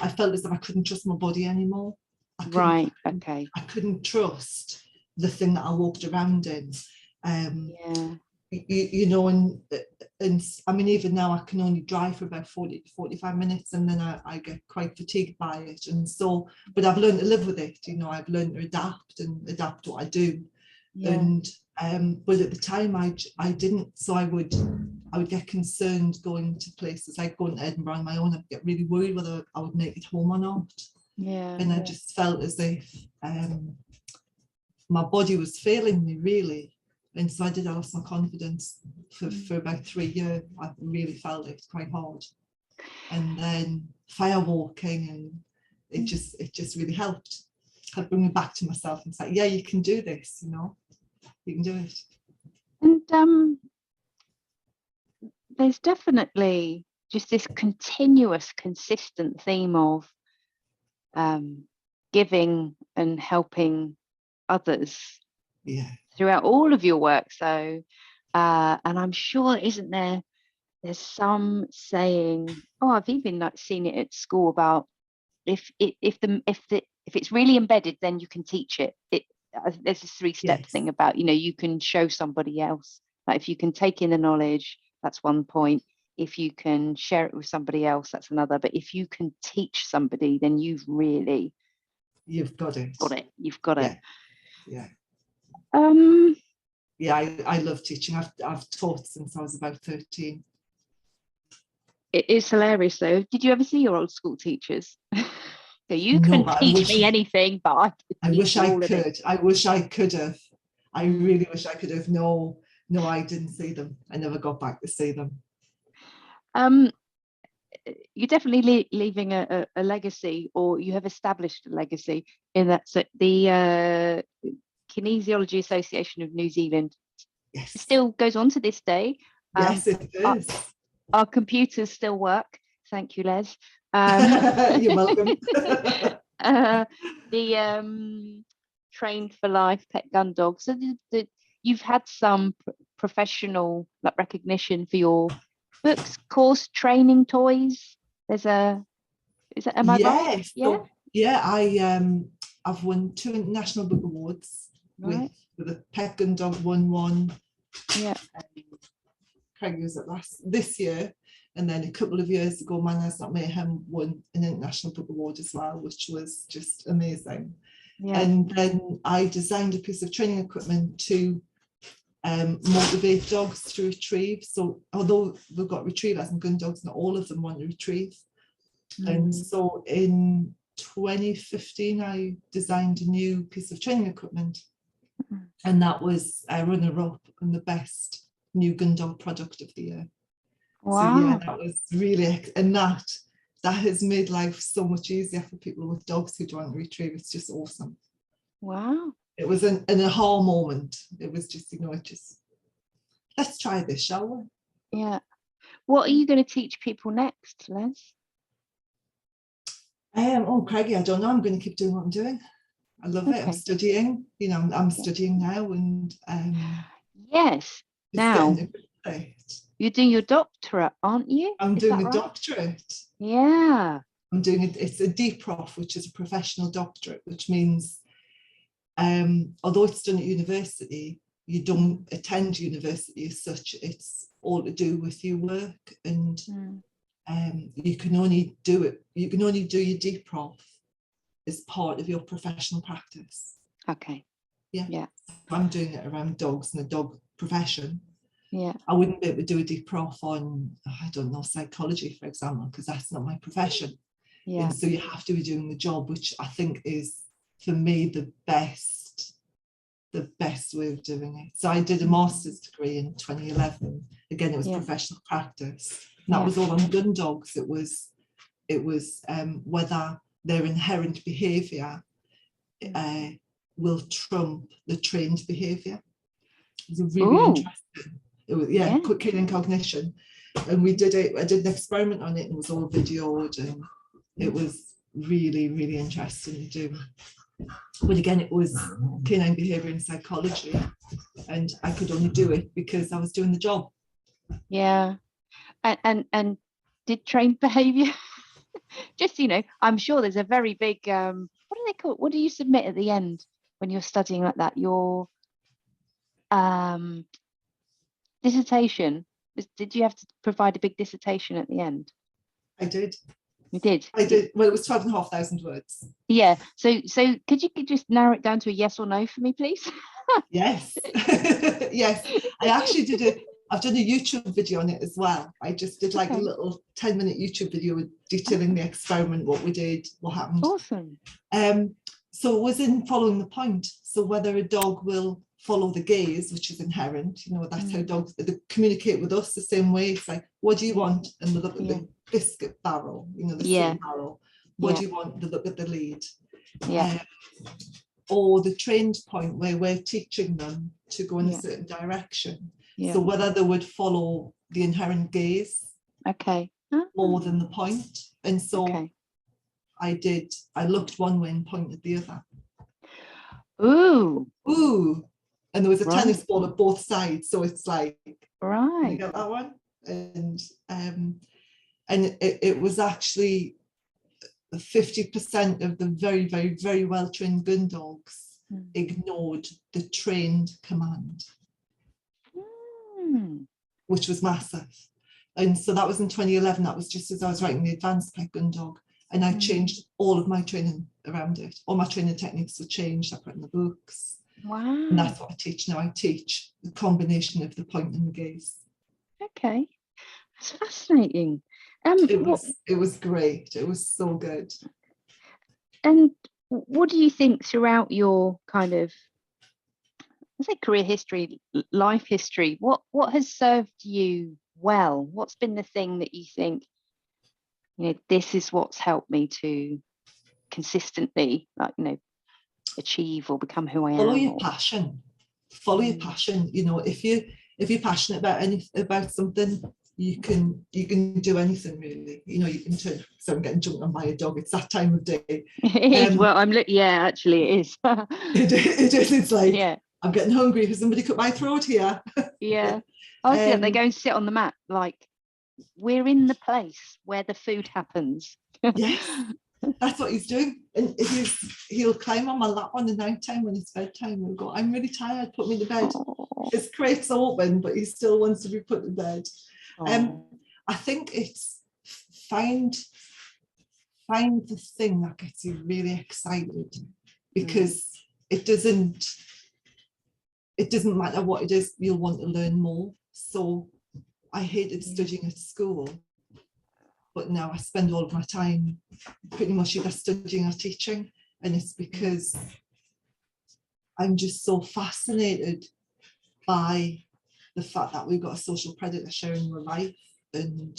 S2: felt as if I couldn't trust my body anymore. I couldn't trust the thing that I walked around in. You know, and I mean, even now I can only drive for about 40 to 45 minutes, and then I get quite fatigued by it. And so, but I've learned to live with it. You know, I've learned to adapt what I do. And but at the time I didn't. So I would get concerned going to places like going to Edinburgh on my own. I'd get really worried whether I would make it home or not. And I just felt as if my body was failing me, really. And so I lost my confidence for about 3 years. I really felt it quite hard. And then fire walking, and it just really helped bring me back to myself and say, yeah, you can do this, you know, you can do it.
S1: And there's definitely just this continuous, consistent theme of giving and helping others throughout all of your work. So and I'm sure, isn't there's some saying, I've even seen it at school, about if it's really embedded, then you can teach it. There's this 3-step thing about, you know, you can show somebody else. Like if you can take in the knowledge, that's one point. If you can share it with somebody else, that's another. But if you can teach somebody, then you've got it. You've got it.
S2: I love teaching. I've taught since I was about 13.
S1: It is hilarious though. Did you ever see your old school teachers? So you couldn't teach me anything, but I wish I could.
S2: I wish I could have. I really wish I could have. No, I didn't see them. I never got back to see them.
S1: You're definitely leaving a legacy, or you have established a legacy, in that the Kinesiology Association of New Zealand still goes on to this day.
S2: Yes, it does.
S1: Our computers still work. Thank you, Les.
S2: You're welcome.
S1: The Trained for Life pet gun dog. So you've had some professional recognition for your books, course, training, toys. Am I right?
S2: I've won 2 international book awards with a pet gun dog won one. Craig was at this year, and then a couple of years ago, Manners Not Mayhem won an international book award as well, which was just amazing. And then I designed a piece of training equipment to motivate dogs to retrieve. So although we've got retrievers and gun dogs, not all of them want to retrieve. And so in 2015, I designed a new piece of training equipment, and that was a runner-up on the best new gun dog product of the year.
S1: Wow.
S2: So that was really, and that has made life so much easier for people with dogs who don't want to retrieve. It's just awesome.
S1: Wow.
S2: It was an aha moment. It was just, let's try this, shall we?
S1: Yeah. What are you going to teach people next, Les?
S2: Craigie, I don't know. I'm going to keep doing what I'm doing. I love it. I'm
S1: Okay.
S2: studying, you know, I'm studying now, and
S1: Yes.
S2: it's
S1: Now
S2: getting a good place.
S1: you're doing your doctorate, aren't you?
S2: I'm
S1: Is
S2: doing
S1: that
S2: a
S1: right?
S2: doctorate.
S1: Yeah.
S2: I'm doing it. It's a DProf, which is a professional doctorate, which means although it's done at university, you don't attend university as such. It's all to do with your work, and you can only do it. You can only do your DProf as part of your professional practice.
S1: Okay.
S2: Yeah.
S1: Yeah.
S2: I'm doing it around dogs and the dog profession.
S1: Yeah.
S2: I wouldn't be able to do a DProf on, I don't know, psychology, for example, because that's not my profession.
S1: Yeah.
S2: And so you have to be doing the job, which I think is, for me, the best way of doing it. So I did a master's degree in 2011. Again, it was professional practice. And that was all on gun dogs. It was whether their inherent behaviour will trump the trained behaviour. It was really interesting. It was canine cognition, and we did it. I did an experiment on it, and it was all videoed, and it was really, really interesting to do. But again, it was canine behaviour and psychology, and I could only do it because I was doing the job.
S1: Yeah. And did trained behaviour just, you know, I'm sure there's a very big what do they call it? What do you submit at the end when you're studying like that? Your dissertation. Did you have to provide a big dissertation at the end?
S2: I did.
S1: You did?
S2: I did. Well, it was 12,500 words.
S1: Yeah. So could you just narrow it down to a yes or no for me, please?
S2: Yes. Yes. I actually did it. I've done a YouTube video on it as well. I just did like a little 10-minute YouTube video detailing the experiment, what we did, what happened.
S1: Awesome.
S2: So it was in following the point. So whether a dog will follow the gaze, which is inherent, you know, that's how dogs they communicate with us the same way. It's like, what do you want? And they look at the biscuit barrel, you know, the soup barrel. What do you want? They look at the lead.
S1: Yeah.
S2: Or the trained point where we're teaching them to go in a certain direction.
S1: Yeah.
S2: So whether they would follow the inherent gaze more than the point. And so I looked one way and pointed the other.
S1: Ooh.
S2: And there was a tennis ball at both sides. So it's like,
S1: right.
S2: you got that one? And it was actually 50% of the very, very, very well trained gun dogs ignored the trained command, which was massive. And so that was in 2011. That was just as I was writing the advanced pet gun dog, and I changed all of my training around it. All my training techniques were changed. I put in the books.
S1: Wow.
S2: And that's what I teach now. I teach the combination of the point and the gaze.
S1: Okay, that's fascinating.
S2: It was great. It was so good.
S1: And what do you think throughout your kind of, let's say, career history, life history, what has served you well? What's been the thing that you think, you know, this is what's helped me to consistently, like, you know, achieve or become who I am?
S2: Follow your passion. Follow your passion. You know, if you're passionate about something, you can do anything really. You know, you can turn. So I'm getting jumped on by a dog. It's that time of day.
S1: It is. Well, actually, it is.
S2: It is. It's like, I'm getting hungry. Has somebody cut my throat here?
S1: Yeah. Oh, see, they go and sit on the mat. Like, we're in the place where the food happens.
S2: Yes, that's what he's doing. And he'll climb on my lap on the night time when it's bedtime. He'll go, I'm really tired. Put me to bed. His crate's open, but he still wants to be put to bed. I think it's find the thing that gets you really excited, because it doesn't matter what it is, you'll want to learn more. So I hated studying at school, but now I spend all of my time pretty much either studying or teaching, and it's because I'm just so fascinated by the fact that we've got a social predator sharing our life, and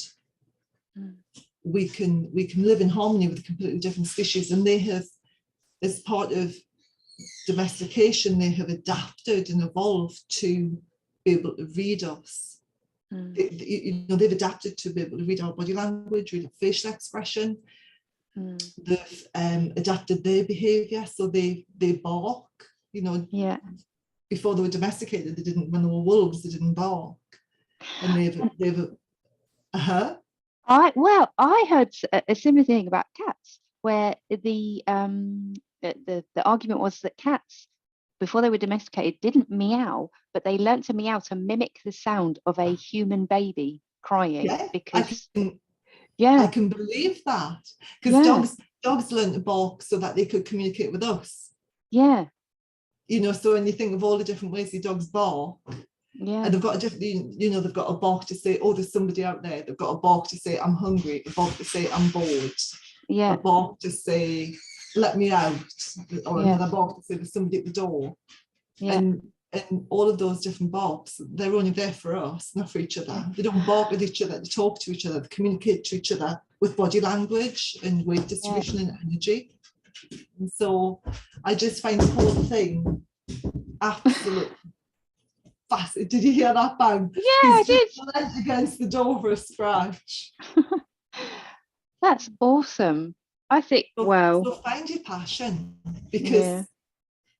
S2: we can live in harmony with a completely different species, and they have, as part of domestication, they have adapted and evolved to be able to read us. They've adapted to be able to read our body language, read our facial expression. They've adapted their behaviour, so they bark. You know,
S1: Yeah.
S2: before they were domesticated, they didn't. When they were wolves, they didn't bark, and they've
S1: I heard a similar thing about cats, where the argument was that cats, before they were domesticated, didn't meow, but they learnt to meow to mimic the sound of a human baby crying.
S2: Yeah,
S1: Because
S2: I can believe that, because dogs learn to bark so that they could communicate with us.
S1: Yeah.
S2: You know, so when you think of all the different ways the dogs bark, and they've got a different, you know, they've got a bark to say, oh, there's somebody out there. They've got a bark to say, I'm hungry. A bark to say, I'm bored.
S1: Yeah.
S2: A bark to say, let me out. Or another bark to say, there's somebody at the door.
S1: Yeah.
S2: And all of those different barks, they're only there for us, not for each other. They don't bark at each other, they talk to each other, they communicate to each other with body language and weight distribution and energy. And so I just find the whole thing absolutely fascinating. Did you hear that bang?
S1: Yeah, I did.
S2: Leant against the door for a scratch.
S1: That's awesome. I think,
S2: so find your passion, because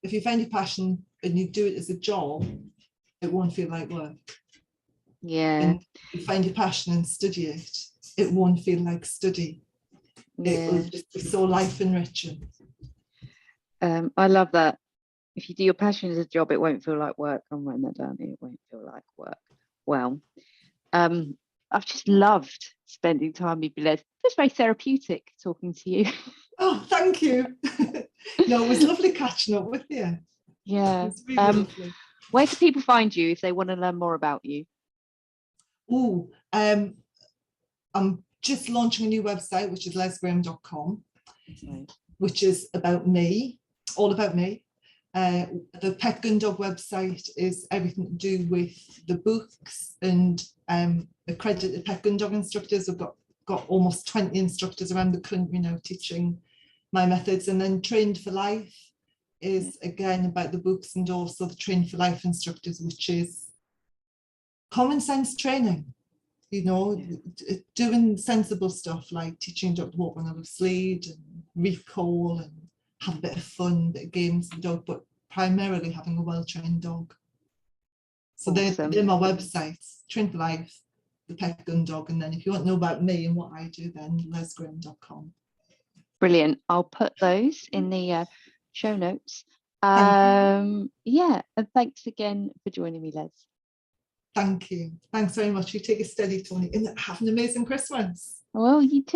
S2: if you find your passion and you do it as a job, it won't feel like work.
S1: Yeah.
S2: And if you find your passion and study it, it won't feel like study. It will just be so life enriching.
S1: I love that. If you do your passion as a job, it won't feel like work. I'm writing that down here. It won't feel like work. Well, I've just loved spending time with you, Lez. It's very therapeutic talking to you.
S2: Oh, thank you. No, it was lovely catching up with you.
S1: Yeah.
S2: It was really lovely.
S1: Where can people find you if they want to learn more about you?
S2: Oh, I'm just launching a new website, which is lezgraham.com, which is about me, all about me. The Pet Gun Dog website is everything to do with the books and accredited Pet Gun Dog instructors. I've got almost 20 instructors around the country now teaching my methods. And then Trained for Life is again about the books, and also the Trained for Life instructors, which is common sense training, you know, doing sensible stuff like teaching a dog to walk on a loose lead and recall and have a bit of fun, a bit of games with the dog, but primarily having a well-trained dog. So
S1: awesome.
S2: they're my websites, Trained for Life, the Pet Gun Dog, and then if you want to know about me and what I do, then lezgraham.com.
S1: Brilliant. I'll put those in the show notes.
S2: Thank
S1: yeah, and thanks again for joining me, Lez.
S2: Thank you. Thanks very much. You take it steady, Tony, and have an amazing Christmas.
S1: Well, you too.